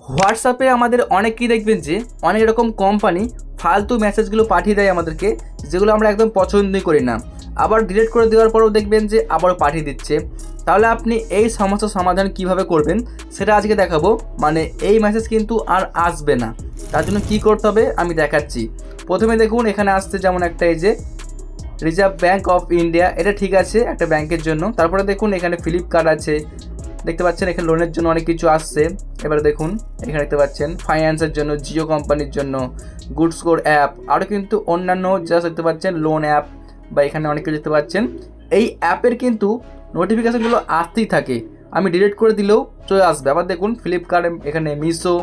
হোয়াটসঅ্যাপে আমাদের অনেকেই দেখবেন যে অনেক রকম কোম্পানি ফালতু মেসেজগুলো পাঠিয়ে দেয় আমাদেরকে, যেগুলো আমরা একদম পছন্দই করি না। আবার ডিলিট করে দেওয়ার পরেও দেখবেন যে আবারও পাঠিয়ে দিচ্ছে। তাহলে আপনি এই সমস্যার সমাধান কিভাবে করবেন সেটা আজকে দেখাবো। মানে এই মেসেজ কিন্তু আর আসবে না। তার জন্য কী করতে হবে আমি দেখাচ্ছি। প্রথমে দেখুন এখানে আসছে যেমন একটা এই যে রিজার্ভ ব্যাঙ্ক অফ ইন্ডিয়া, এটা ঠিক আছে একটা ব্যাংকের জন্য। তারপরে দেখুন এখানে ফ্লিপকার্ট আছে, দেখতে পাচ্ছেন এখানে লোনের জন্য অনেক কিছু আসছে। এবার দেখুন এখানে দেখতে পাচ্ছেন ফাইন্যান্সের জন্য, জিও কোম্পানির জন্য, গুড স্কোর অ্যাপ, আরও কিন্তু অন্যান্য যা দেখতে পাচ্ছেন লোন অ্যাপ বা এখানে অনেক কিছু দেখতে পাচ্ছেন। এই অ্যাপের কিন্তু নোটিফিকেশানগুলো আসতেই থাকে, আমি ডিলিট করে দিলেও চলে আসবে। আবার দেখুন ফ্লিপকার্ট, এখানে মিশো,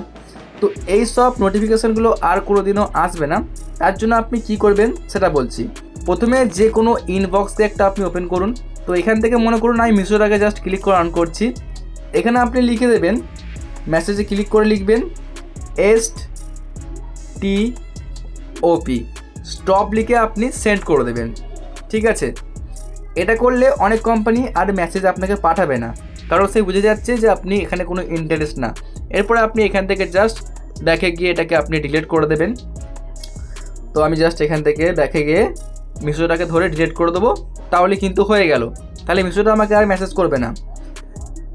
তো এই সব নোটিফিকেশানগুলো আর কোনো দিনও আসবে না। তার জন্য আপনি কি করবেন সেটা বলছি। প্রথমে যে কোনো ইনবক্সকে একটা আপনি ওপেন করুন। তো এখান থেকে মনে করুন আমি মিশোটাকে জাস্ট ক্লিক করে অন করছি। এখানে আপনি লিখে দেবেন, মেসেজে ক্লিক করে লিখবেন STOP, স্টপ লিখে আপনি সেন্ড করে দেবেন। ঠিক আছে, এটা করলে অনেক কোম্পানি আর মেসেজ আপনাকে পাঠাবে না, কারণ সে বুঝে যাচ্ছে যে আপনি এখানে কোনো ইন্টারেস্ট না। এরপরে আপনি এখান থেকে জাস্ট ব্যাকে গিয়ে এটাকে আপনি ডিলিট করে দেবেন। তো আমি জাস্ট এখান থেকে ব্যাকে গিয়ে মিশোটাকে ধরে ডিলিট করে দেবো, তাহলে কিন্তু হয়ে গেল। তাহলে মিশোটা আমাকে আর মেসেজ করবে না।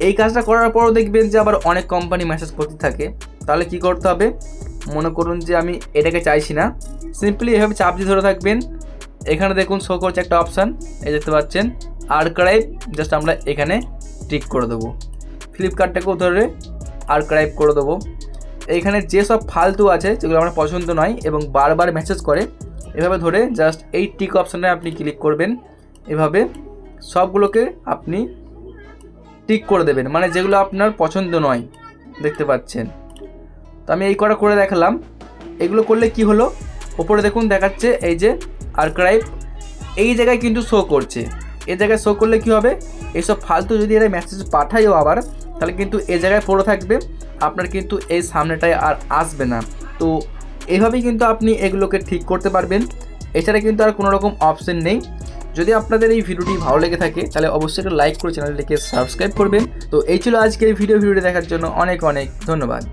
এই কাজটা করার পরও দেখবেন যে আবার অনেক কোম্পানি মেসেজ করতে থাকে। তাহলে কি করতে হবে, মনে করুন যে আমি এটাকে চাইছি না, সিম্পলি এভাবে চাপ দিয়ে ধরে থাকবেন। এখানে দেখুন শো করছে একটা অপশান, এই দেখতে পাচ্ছেন আর্কাইভ, জাস্ট আমরা এখানে টিক করে দেবো। ফ্লিপকার্টটাকেও ধরে আর্কাইভ করে দেবো। এইখানে যেসব ফালতু আছে যেগুলো আমার পছন্দ নয় এবং বারবার মেসেজ করে, এভাবে ধরে জাস্ট এই টিক অপশানে আপনি ক্লিক করবেন। এভাবে সবগুলোকে আপনি টিক করে দেবেন, মানে যেগুলো আপনার পছন্দ নয় দেখতে পাচ্ছেন। তো আমি এই কটা করে দেখালাম। এগুলো করলে কি হলো, ওপরে দেখুন দেখাচ্ছে এই যে আর্কাইভ, এই জায়গায় কিন্তু শো করছে। এই জায়গায় শো করলে কি হবে, এইসব ফালতু যদি এরা মেসেজ পাঠায়ও আবার, তাহলে কিন্তু এই জায়গায় পড়ে থাকবে, আপনার কিন্তু এই সামনেটায় আর আসবে না। তো এইভাবেই কিন্তু আপনি এগুলোকে ঠিক করতে পারবেন। এছাড়া কিন্তু আর কোনো রকম অপশন নেই। যদি আপনাদের এই ভিডিওটি ভালো লেগে থাকে তাহলে অবশ্যই একটা লাইক করে চ্যানেলটিকে সাবস্ক্রাইব করবেন। তো এই ছিল আজকের ভিডিওটি দেখার জন্য অনেক অনেক ধন্যবাদ।